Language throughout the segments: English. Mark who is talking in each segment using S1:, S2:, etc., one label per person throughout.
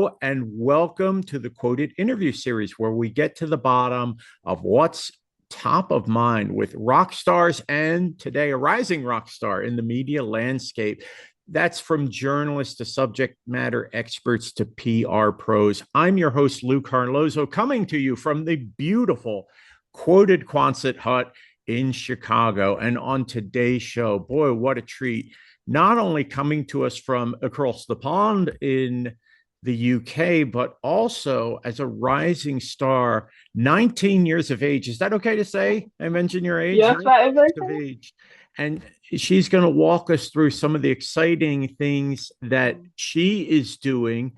S1: Hello and welcome to the Qwoted Interview Series, where we get to the bottom of what's top of mind with rock stars and today a rising rock star in the media landscape. That's from journalists to subject matter experts to PR pros. I'm your host, Lou Carlozo, coming to you from the beautiful Qwoted Quonset Hut in Chicago. And on today's show, boy, what a treat. Not only coming to us from across the pond in the UK, but also as a rising star, 19 years of age. Is that okay to say? I mentioned your age?
S2: Yes, that is
S1: Of
S2: okay.
S1: age. And she's going to walk us through some of the exciting things that she is doing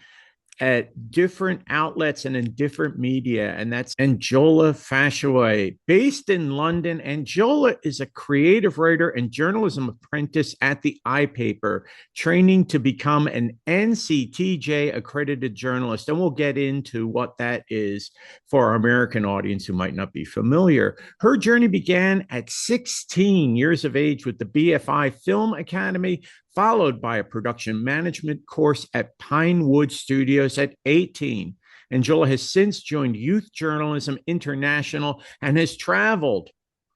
S1: at different outlets and in different media, and that's Anjola Fashawe. Based in London, Anjola is a creative writer and journalism apprentice at the iPaper, training to become an NCTJ accredited journalist. And we'll get into what that is for our American audience who might not be familiar. Her journey began at 16 years of age with the BFI Film Academy, followed by a production management course at Pinewood Studios at 18. Anjola has since joined Youth Journalism International and has traveled.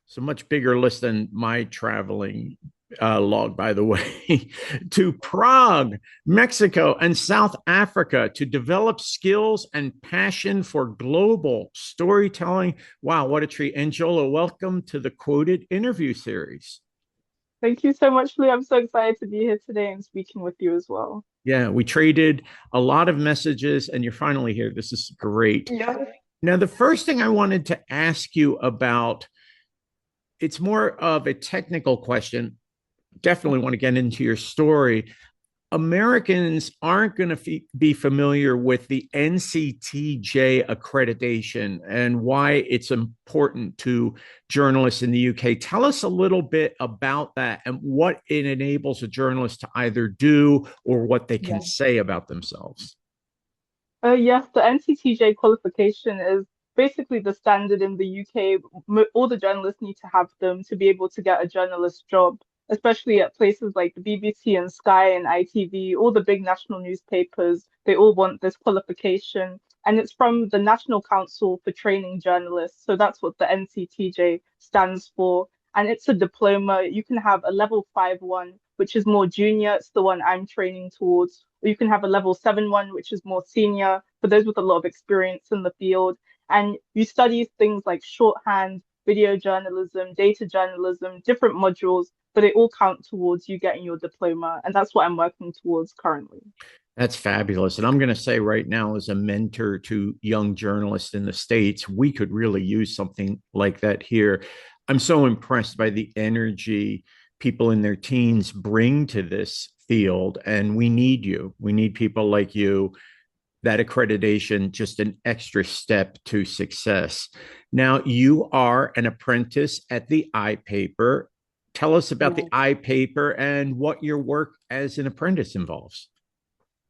S1: It's a much bigger list than my traveling log, by the way, to Prague, Mexico, and South Africa to develop skills and passion for global storytelling. Wow, what a treat. Anjola, welcome to the Qwoted Interview Series.
S2: Thank you so much, Lou. I'm so excited to be here today and speaking with you as well.
S1: Yeah, we traded a lot of messages and you're finally here. This is great.
S2: Yeah.
S1: Now, the first thing I wanted to ask you about, it's more of a technical question. Definitely want to get into your story. Americans aren't going to be familiar with the NCTJ accreditation and why it's important to journalists in the UK. Tell us a little bit about that and what it enables a journalist to either do or what they can
S2: Yeah.
S1: say about themselves.
S2: Yes, the NCTJ qualification is basically the standard in the UK. All the journalists need to have them to be able to get a journalist job, especially at places like the BBC and Sky and ITV, all the big national newspapers. They all want this qualification. And it's from the National Council for Training Journalists. So that's what the NCTJ stands for. And it's a diploma. You can have a level 5 one, which is more junior. It's the one I'm training towards. Or you can have a level 7 one, which is more senior for those with a lot of experience in the field. And you study things like shorthand, video journalism, data journalism, different modules, but they all count towards you getting your diploma. And that's what I'm working towards currently.
S1: That's fabulous. And I'm going to say right now, as a mentor to young journalists in the States, we could really use something like that here. I'm so impressed by the energy people in their teens bring to this field. And we need you. We need people like you. That accreditation, just an extra step to success. Now, you are an apprentice at the iPaper. Tell us about the
S2: Yeah.
S1: iPaper and what your work as an apprentice involves.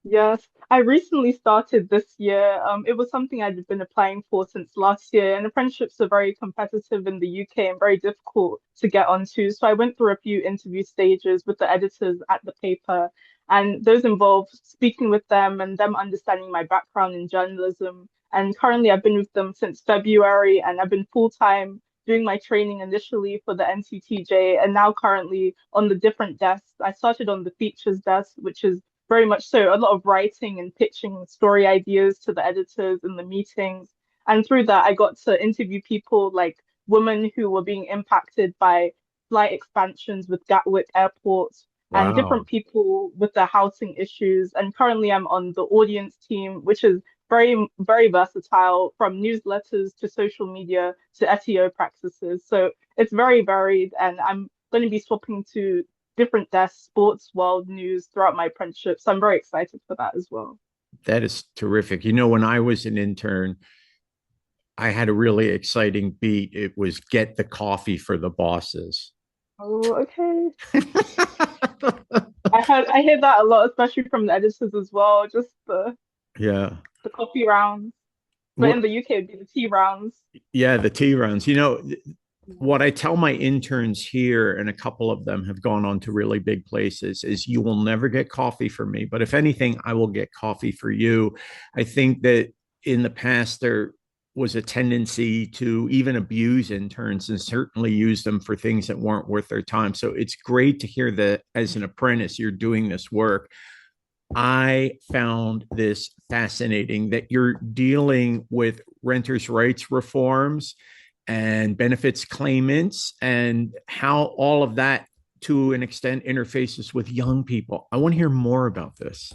S2: Yes, I recently started this year. It was something I'd been applying for since last year, and apprenticeships are very competitive in the UK and very difficult to get onto. So I went through a few interview stages with the editors at the paper, and those involved speaking with them and them understanding my background in journalism. And currently, I've been with them since February, and I've been full time doing my training initially for the NCTJ, and now currently on the different desks. I started on the features desk, which is very much so a lot of writing and pitching story ideas to the editors in the meetings. And through that, I got to interview people like women who were being impacted by flight expansions with Gatwick Airport and
S1: Wow.
S2: different people with their housing issues. And currently, I'm on the audience team, which is very, very versatile from newsletters to social media to SEO practices. So it's very varied. And I'm going to be swapping to different desks, sports, world news throughout my apprenticeship. So I'm very excited for that as well.
S1: That is terrific. You know, when I was an intern, I had a really exciting beat. It was get the coffee for the bosses.
S2: Oh, okay. I hear that a lot, especially from the editors as well. Just
S1: Yeah.
S2: the coffee rounds, but in
S1: Well,
S2: the UK it'd be the tea rounds.
S1: yeah, the tea rounds. You know, what I tell my interns here, and a couple of them have gone on to really big places, is you will never get coffee for me. But if anything, I will get coffee for you. I think that in the past, there was a tendency to even abuse interns and certainly use them for things that weren't worth their time. So it's great to hear that as an apprentice, you're doing this work. I found this fascinating that you're dealing with renters' rights reforms and benefits claimants and how all of that to an extent interfaces with young people. I want to hear more about this.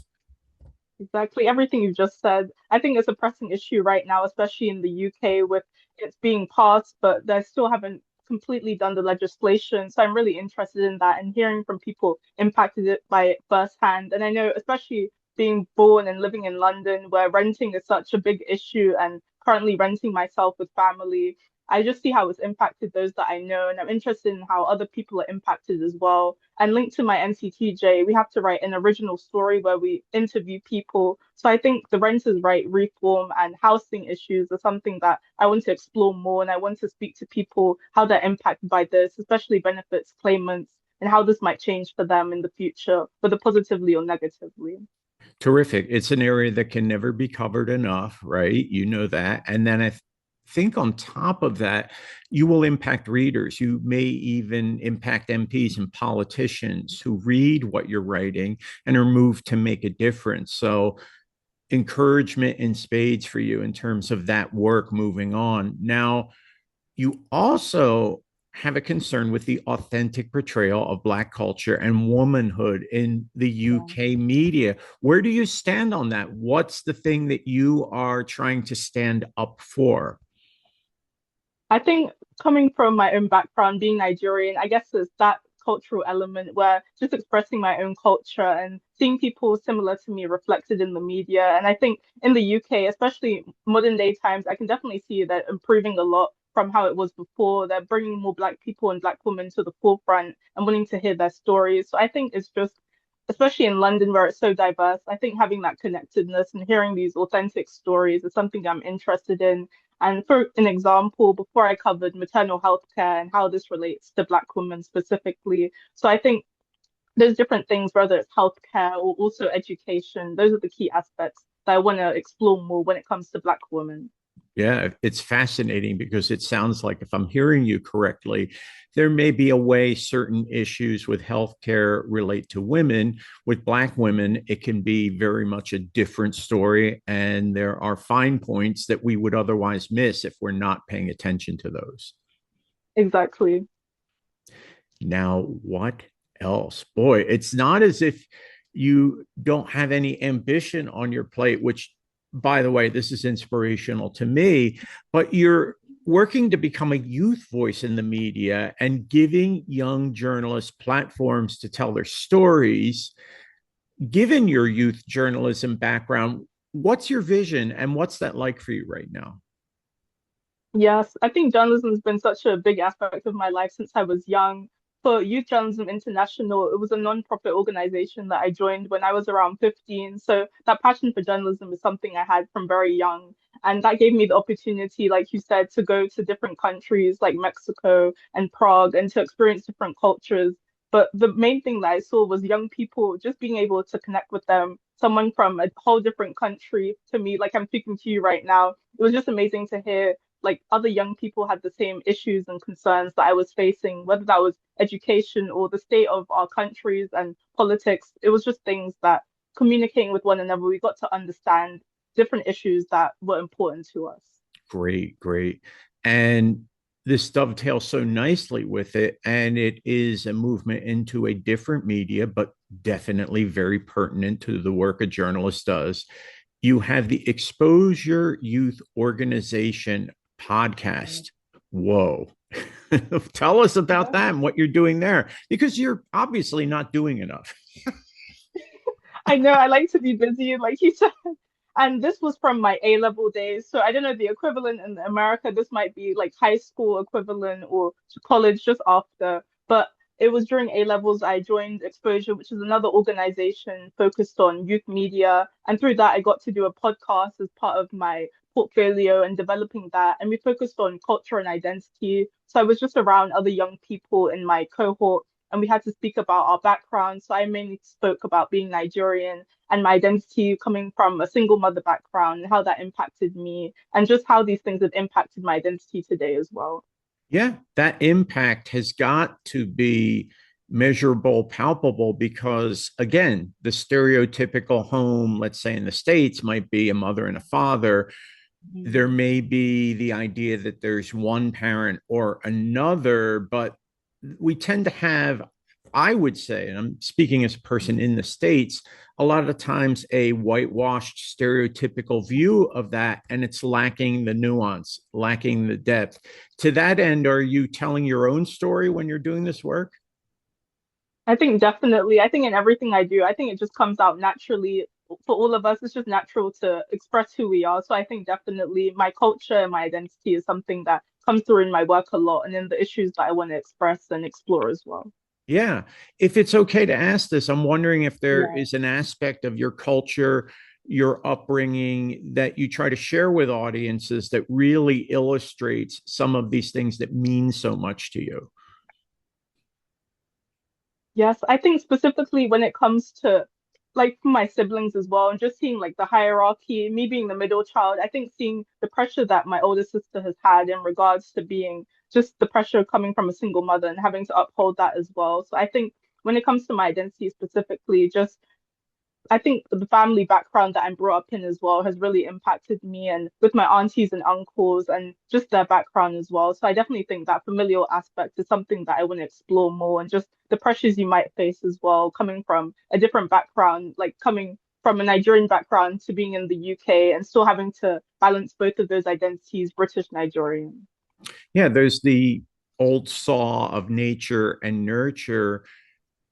S2: Exactly. Everything you just said. I think it's a pressing issue right now, especially in the UK with it's being passed, but they still haven't completely done the legislation. So I'm really interested in that and hearing from people impacted it by it firsthand. And I know, especially being born and living in London, where renting is such a big issue and currently renting myself with family, I just see how it's impacted those that I know. And I'm interested in how other people are impacted as well. And linked to my NCTJ, we have to write an original story where we interview people. So I think the renters' right reform and housing issues are something that I want to explore more. And I want to speak to people how they're impacted by this, especially benefits claimants, and how this might change for them in the future, whether positively or negatively.
S1: Terrific. It's an area that can never be covered enough, right? You know that. And then I think on top of that, you will impact readers. You may even impact MPs and politicians who read what you're writing and are moved to make a difference. So, encouragement in spades for you in terms of that work moving on. Now, you also have a concern with the authentic portrayal of Black culture and womanhood in the
S2: Yeah.
S1: UK media. Where do you stand on that? What's the thing that you are trying to stand up for?
S2: I think coming from my own background, being Nigerian, I guess it's that cultural element where just expressing my own culture and seeing people similar to me reflected in the media. And I think in the UK, especially modern day times, I can definitely see that improving a lot from how it was before. They're bringing more Black people and Black women to the forefront and willing to hear their stories. So I think it's just, especially in London where it's so diverse, I think having that connectedness and hearing these authentic stories is something I'm interested in. And for an example, before I covered maternal health care and how this relates to Black women specifically. So I think there's different things, whether it's healthcare or also education. Those are the key aspects that I want to explore more when it comes to Black women.
S1: Yeah, it's fascinating because it sounds like, if I'm hearing you correctly, there may be a way certain issues with healthcare relate to women. With Black women, it can be very much a different story. And there are fine points that we would otherwise miss if we're not paying attention to those.
S2: Exactly.
S1: Now, what else? Boy, it's not as if you don't have any ambition on your plate, which, by the way, this is inspirational to me, but you're working to become a youth voice in the media and giving young journalists platforms to tell their stories. Given your youth journalism background, what's your vision and what's that like for you right now?
S2: Yes, I think journalism has been such a big aspect of my life since I was young. For Youth Journalism International, it was a non-profit organization that I joined when I was around 15. So that passion for journalism is something I had from very young. And that gave me the opportunity, like you said, to go to different countries like Mexico and Prague and to experience different cultures. But the main thing that I saw was young people just being able to connect with them, someone from a whole different country to me, like I'm speaking to you right now. It was just amazing to hear like other young people had the same issues and concerns that I was facing, whether that was education or the state of our countries and politics. It was just things that communicating with one another, we got to understand different issues that were important to us.
S1: Great, great. And this dovetails so nicely with it. And it is a movement into a different media, but definitely very pertinent to the work a journalist does. You have the Exposure Youth Organization podcast. Whoa. Tell us about
S2: Yeah.
S1: that and what you're doing there, because you're obviously not doing enough.
S2: I know I like to be busy, like you said. And this was from my A level days. So I don't know the equivalent in America. This might be like high school equivalent or college just after. But it was during A levels I joined Exposure, which is another organization focused on youth media. And through that, I got to do a podcast as part of my portfolio and developing that. And we focused on culture and identity. So I was just around other young people in my cohort, and we had to speak about our background. So I mainly spoke about being Nigerian and my identity coming from a single mother background, how that impacted me, and just how these things have impacted my identity today as well.
S1: Yeah, that impact has got to be measurable, palpable, because again, the stereotypical home, let's say in the States, might be a mother and a father.
S2: Mhm.
S1: There may be the idea that there's one parent or another, but we tend to have, I would say, and I'm speaking as a person in the States, a lot of the times a whitewashed stereotypical view of that, and it's lacking the nuance, lacking the depth. To that end, are you telling your own story when you're doing this work?
S2: I think definitely. I think in everything I do, I think it just comes out naturally for all of us. It's just natural to express who we are. So I think definitely my culture and my identity is something that comes through in my work a lot and in the issues that I want to express and explore as well.
S1: Yeah. If it's okay to ask this, I'm wondering if there
S2: Yeah.
S1: is an aspect of your culture, your upbringing that you try to share with audiences that really illustrates some of these things that mean so much to you.
S2: Yes, I think specifically when it comes to like my siblings as well, and just seeing like the hierarchy, me being the middle child, I think seeing the pressure that my older sister has had in regards to being just the pressure coming from a single mother and having to uphold that as well. So I think when it comes to my identity specifically, just I think the family background that I'm brought up in as well has really impacted me and with my aunties and uncles and just their background as well. So I definitely think that familial aspect is something that I want to explore more and just the pressures you might face as well, coming from a different background, like coming from a Nigerian background to being in the UK and still having to balance both of those identities, British Nigerian.
S1: Yeah, there's the old saw of nature and nurture.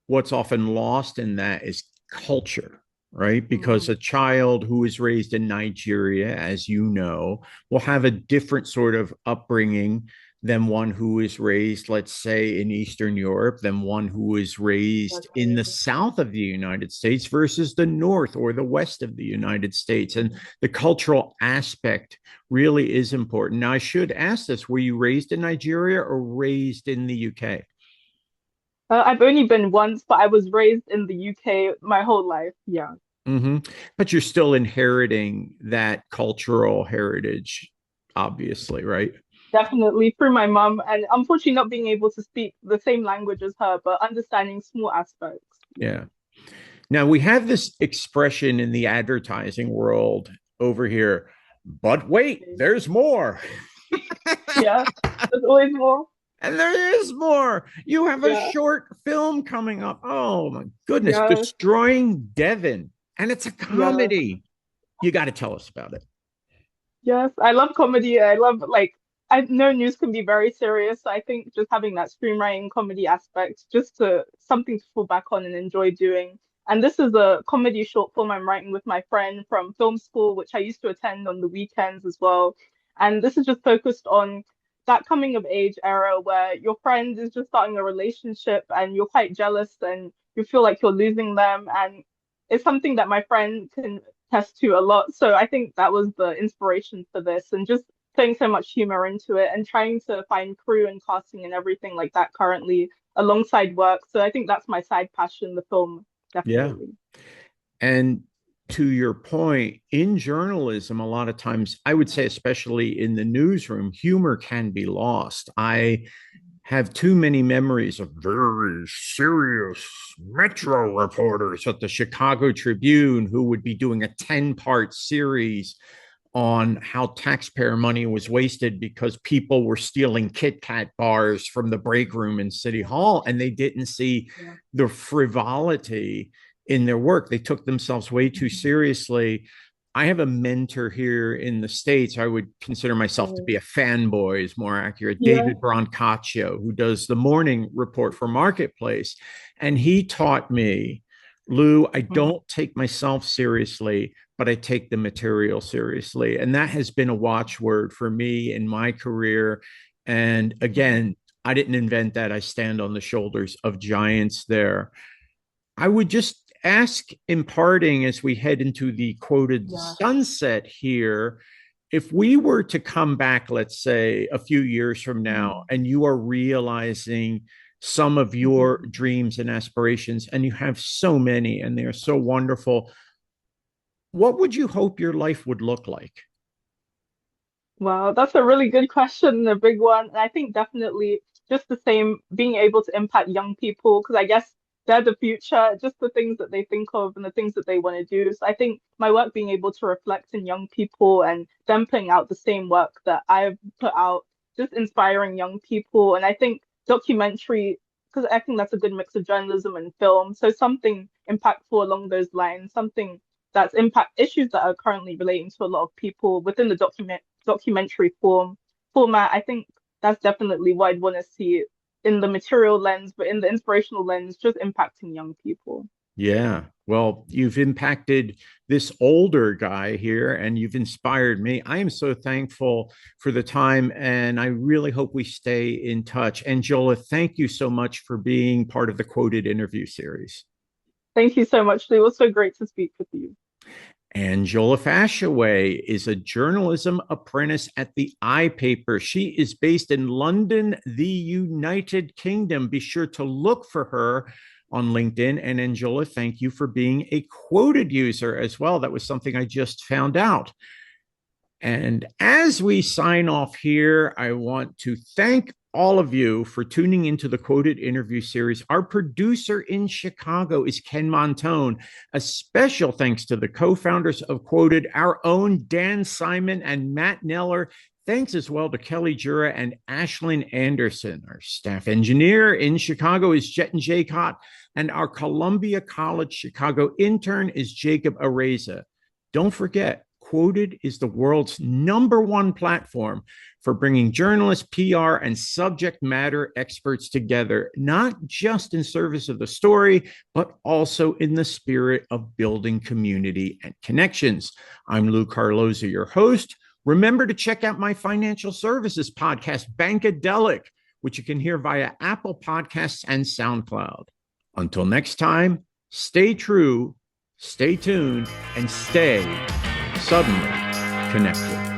S1: What's often lost in that is culture, right? Because
S2: Mm,
S1: a child who is raised in Nigeria, as you know, will have a different sort of upbringing than one who is raised, let's say, in Eastern Europe, than one who is raised in
S2: exactly.
S1: the south of the United States versus the north or the west of the United States. And the cultural aspect really is important. Now, I should ask this, were you raised in Nigeria or raised in the UK?
S2: I've only been once, but I was raised in the UK my whole life. Yeah.
S1: Mm-hmm. But you're still inheriting that cultural heritage, obviously, right?
S2: Definitely through my mum, and unfortunately not being able to speak the same language as her, but understanding small aspects. Yeah.
S1: Yeah. Now we have this expression in the advertising world over here, but wait,
S2: Okay.
S1: there's more.
S2: Yeah. There's always more.
S1: And there is more. You have a
S2: Yeah.
S1: short film coming up. Oh my goodness,
S2: Yes.
S1: Destroying Devon. And it's a
S2: Yes.
S1: comedy. You got to tell us about it.
S2: Yes. I love comedy. I love like I know news can be very serious. So I think just having that screenwriting comedy aspect, just to something to fall back on and enjoy doing. And this is a comedy short film I'm writing with my friend from film school, which I used to attend on the weekends as well. And this is just focused on that coming of age era where your friend is just starting a relationship and you're quite jealous and you feel like you're losing them. And it's something that my friend can attest to a lot. So I think that was the inspiration for this and just putting so much humor into it and trying to find crew and casting and everything like that currently alongside work. So I think that's my side passion, the film,
S1: Yeah.
S2: definitely.
S1: And to your point, in journalism, a lot of times, I would say, especially in the newsroom, humor can be lost. I have too many memories of very serious Metro reporters at the Chicago Tribune who would be doing a 10-part series on how taxpayer money was wasted because people were stealing Kit Kat bars from the break room in City Hall and they didn't see
S2: Yeah.
S1: the frivolity in their work. They took themselves way too seriously. I have a mentor here in the States. I would consider myself to be a fanboy, is more accurate.
S2: Yeah.
S1: David Brancaccio, who does the morning report for Marketplace. And he taught me, Lou, I
S2: Mm.
S1: don't take myself seriously, but I take the material seriously. And that has been a watchword for me in my career. And again, I didn't invent that. I stand on the shoulders of giants there. I would just ask, imparting as we head into the quoted
S2: Yeah.
S1: sunset here, If we were to come back, let's say a few years from now, and you are realizing some of your dreams and aspirations, and you have so many and they're so wonderful, what would you hope your life would look like?
S2: Wow, that's a really good question, a big one. And I think definitely just the same, being able to impact young people, because I guess they're the future, just the things that they think of and the things that they want to do. So I think my work being able to reflect in young people and them putting out the same work that I've put out, just inspiring young people. And I think documentary, because I think that's a good mix of journalism and film. So something impactful along those lines, something that's impact issues that are currently relating to a lot of people within the documentary format. I think that's definitely what I'd want to see in the material lens, but in the inspirational lens, just impacting young people.
S1: Yeah. Well, you've impacted this older guy here and you've inspired me. I am so thankful for the time and I really hope we stay in touch. Anjola, thank you so much for being part of the Qwoted Interview Series.
S2: Thank you so much, Lee. It was so great to speak with you.
S1: Anjola Fashawe is a journalism apprentice at the iPaper. She is based in London, the United Kingdom. Be sure to look for her on LinkedIn. And Anjola, thank you for being a Qwoted user as well. That was something I just found out. And as we sign off here, I want to thank all of you for tuning into the Qwoted Interview Series. Our producer in Chicago is Ken Montone. A special thanks to the co-founders of Qwoted, our own Dan Simon and Matt Neller. Thanks as well to Kelly Jura and Ashlyn Anderson. Our staff engineer in Chicago is Jetin Jaycott, and our Columbia College Chicago intern is Jacob Areza. Don't forget, Qwoted is the world's #1 platform for bringing journalists, PR, and subject matter experts together, not just in service of the story, but also in the spirit of building community and connections. I'm Lou Carlozo, your host. Remember to check out my financial services podcast, Bankadelic, which you can hear via Apple Podcasts and SoundCloud. Until next time, stay true, stay tuned, and stay suddenly connected.